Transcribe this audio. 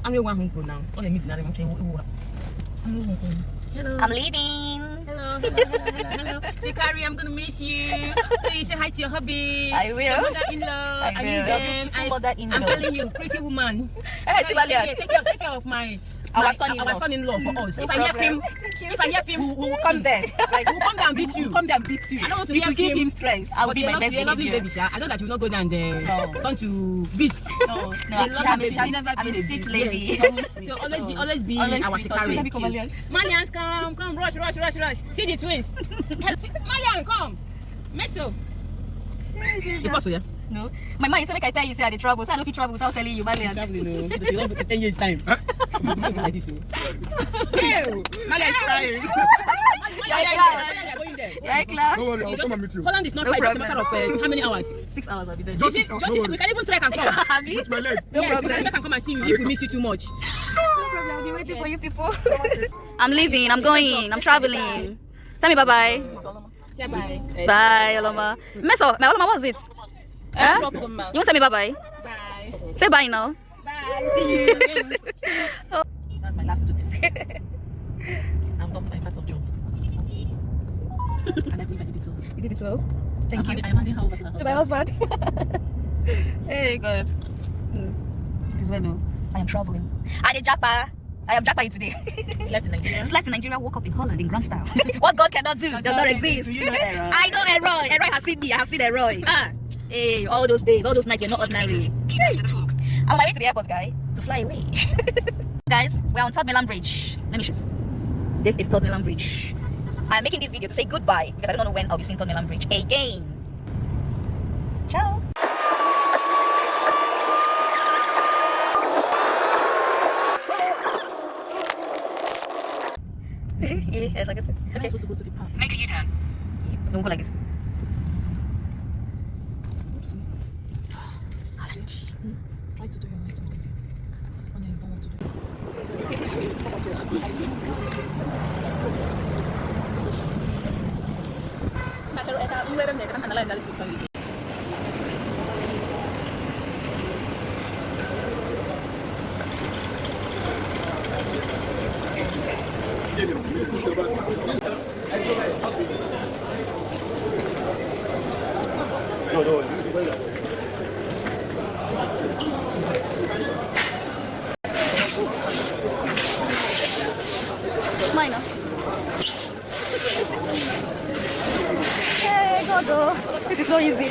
I'm one home now. On the midnight, Hello. I'm leaving. Hello. Say, Carrie, I'm gonna miss you. Please say hi to your hubby. I will. Your mother-in-law. I will. Beautiful mother-in-law. I'm telling you, pretty woman. Take care of our son-in-law for us. If I hear him, we will come there. Like, we'll come down and beat you. We'll come down and beat you. I don't want to if you give him stress. I'll be my best lovely baby, Sha. I know that you will not go down there. Turn to beast. No, I'm a sweet lady. Yes. So always be our secretary. Malians, come, rush. See the twins. Malian, come. Meso. You pass, yeah? No. My mind is like I tell you, say I travel. So I don't fit travel without telling you, Malian. Traveling, no. She don't go to 10 years time. Like this, Malian is crying. Yeah, class. Don't worry, I'll come and meet you. Holland is not right. It's a matter of how many hours? 6 hours I'll be there. Just 6 hours. Don't We worry. can even trek and come. It's my leg. No Yes, we problem. can trek and come and see you if we miss you too much. No problem. I'll be waiting for you people. I'm leaving. I'm going. I'm traveling. Tell me bye-bye. Say bye. Bye, Oloma. Meso, my Oloma, what's it? Huh? You want to tell me bye-bye? Bye. Say bye now. Bye. See you again. That's my last duty. I'm done with my part of job. And I believe I did it well. You did it well. Thank you. I'm handing her over to To my husband. Hey, God. It is well, no. I am traveling. I am Japa today. Slept in Nigeria. Slept in Nigeria, woke up in Holland in grand style. What God cannot do does not exist. You know Eroy. I know Eroy. Eroy has seen me. I have seen Eroy. Hey, all those days, all those nights, you're not ordinary. I'm on my way to the airport, guy, to fly away. Guys, we're on Third Mainland Bridge. Let me show you. This is Third Mainland Bridge. I'm making this video to say goodbye because I don't know when I'll be seeing Third Mainland Bridge again. Ciao. Yes, I get it. Am I supposed to go to the park? Make a U-turn. Don't go like this. Oopsie. Try to do your night already. That's the one you don't want to do. It's mine now. Hey, God, this is not easy.